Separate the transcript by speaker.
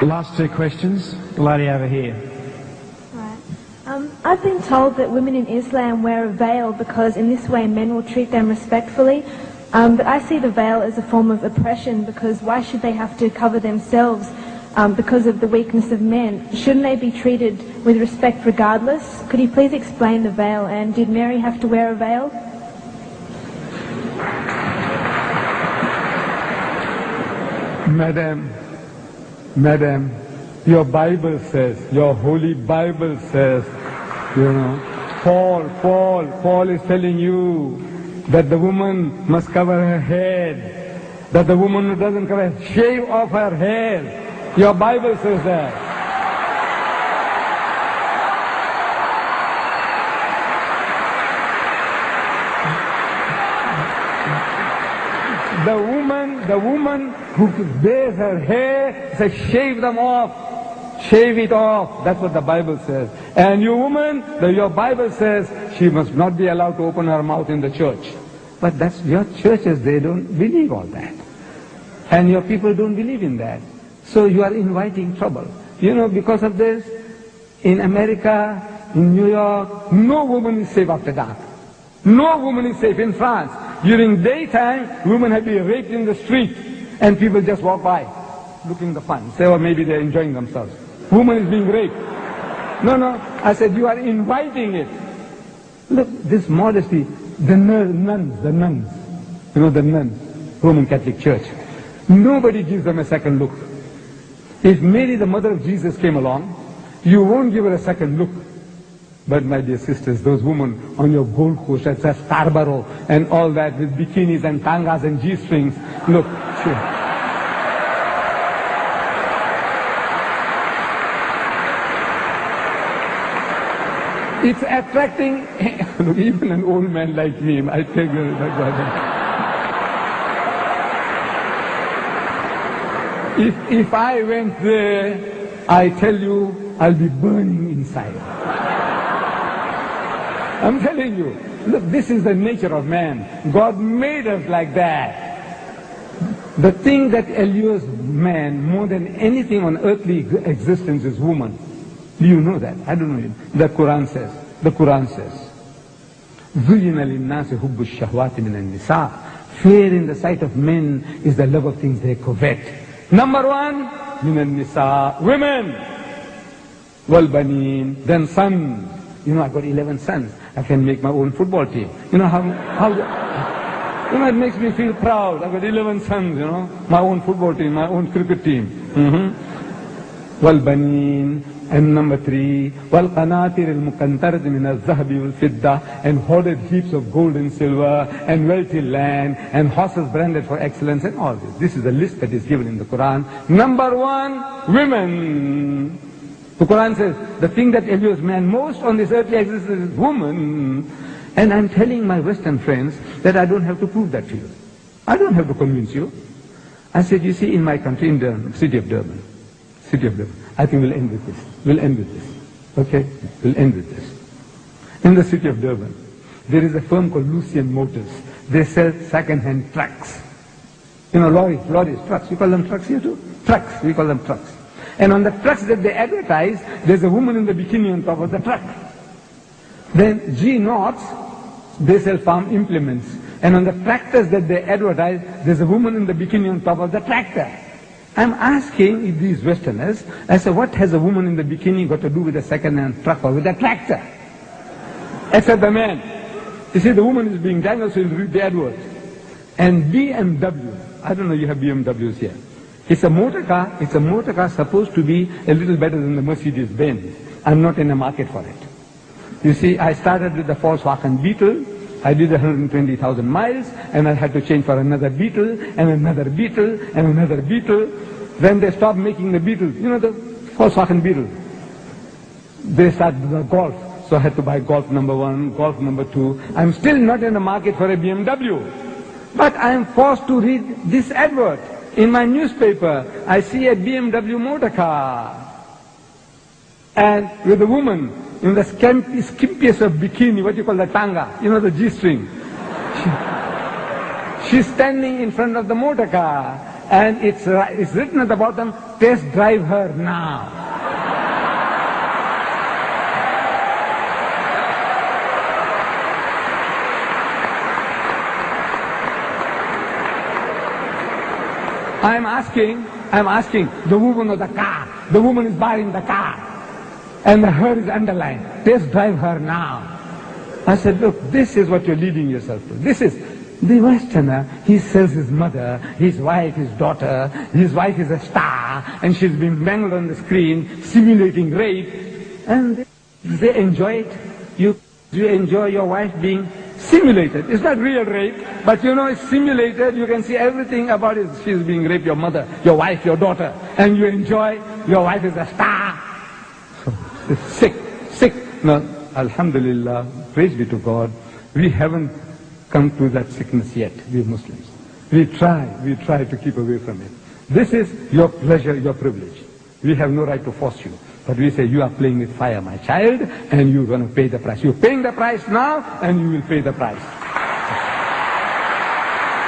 Speaker 1: Last two questions. The lady over here.
Speaker 2: Right. I've been told that women in Islam wear a veil because in this way men will treat them respectfully. But I see the veil as a form of oppression because why should they have to cover themselves because of the weakness of men? Shouldn't they be treated with respect regardless? Could you please explain the veil, and did Mary have to wear a veil?
Speaker 3: Madam, your Bible says, your holy Bible says, Paul is telling you that the woman must cover her head, that the woman who doesn't cover, shave off her hair. Your Bible says that. The woman who wears her hair says shave them off. Shave it off. That's what the Bible says. And you woman, your Bible says she must not be allowed to open her mouth in the church. But that's your churches, they don't believe all that. And your people don't believe in that. So you are inviting trouble. Because of this, in America, in New York, no woman is safe after dark. No woman is safe. In France, during daytime, women have been raped in the street, and people just walk by, looking the fun. Say, or maybe they're enjoying themselves. Woman is being raped. No, I said, you are inviting it. Look, this modesty, the nuns, the nuns, Roman Catholic Church. Nobody gives them a second look. If Mary, the mother of Jesus, came along, you won't give her a second look. But my dear sisters, those women on your Gold Coast at Scarborough and all that with bikinis and tangas and G-strings, look, sure. It's attracting, look, even an old man like me, I tell you, if I went there, I tell you, I'll be burning inside. I'm telling you, look, this is the nature of man. God made us like that. The thing that allures man more than anything on earthly existence is woman. Do you know that? I don't know. The Quran says, زُيِّنَ لِلنَّاسِ حُبُّ الشَّهْوَاتِ مِنَ النِّسَاءِ. Fear in the sight of men is the love of things they covet. Number one, مِنَ النِّسَاءِ, women. وَالْبَنِينَ, then sons. I've got 11 sons. I can make my own football team. It makes me feel proud. I've got 11 sons, my own football team, my own cricket team. وَالْبَنِينَ, and number 3, وَالْقَنَاطِرِ الْمُقَنْطَرَةِ مِنَ الذَّهَبِ وَالْفِضَّةِ, and hoarded heaps of gold and silver, and wealthy land, and horses branded for excellence, and all this. This is the list that is given in the Quran. Number 1, women. The Quran says, the thing that allures man most on this earthly existence is woman. And I'm telling my Western friends that I don't have to prove that to you. I don't have to convince you. I said, you see, in my country, in Durban, city of Durban, I think we'll end with this. Okay? We'll end with this. In the city of Durban, there is a firm called Lucian Motors. They sell second-hand trucks. Lorries, trucks. You call them trucks here too? Trucks. We call them trucks. And on the trucks that they advertise, there's a woman in the bikini on top of the truck. Then G-Knots, they sell farm implements. And on the tractors that they advertise, there's a woman in the bikini on top of the tractor. I'm asking these Westerners, I said, what has a woman in the bikini got to do with a second-hand truck or with a tractor? Except the man. You see, the woman is being dangled, so you read the advert. And BMW, I don't know, you have BMWs here. It's a motor car supposed to be a little better than the Mercedes-Benz. I'm not in the market for it. You see, I started with the Volkswagen Beetle. I did 120,000 miles, and I had to change for another Beetle, and another Beetle, and another Beetle. Then they stopped making the Beetles. The Volkswagen Beetle. They started the Golf. So I had to buy Golf number 1, Golf number 2. I'm still not in the market for a BMW. But I am forced to read this advert. In my newspaper, I see a BMW motor car. And with a woman in the skimpiest of bikini, what you call the tanga, the G-string. She's standing in front of the motor car. And it's written at the bottom, test drive her now. I'm asking the woman of the car. The woman is buying the car. And the her is underlined. Test drive her now. I said, look, this is what you're leading yourself to. This is the Westerner. He sells his mother, his wife, his daughter. His wife is a star, and she's been mangled on the screen, simulating rape. And they enjoy it. You enjoy your wife being simulated. It's not real rape, but you know it's simulated. You can see everything about it. She's being raped, your mother, your wife, your daughter, and you enjoy. Your wife is a star. So it's sick. Now, alhamdulillah, praise be to God, we haven't come to that sickness yet, we Muslims. We try to keep away from it. This is your pleasure, your privilege. We have no right to force you. But we say, you are playing with fire, my child, and you're going to pay the price. You're paying the price now, and you will pay the price.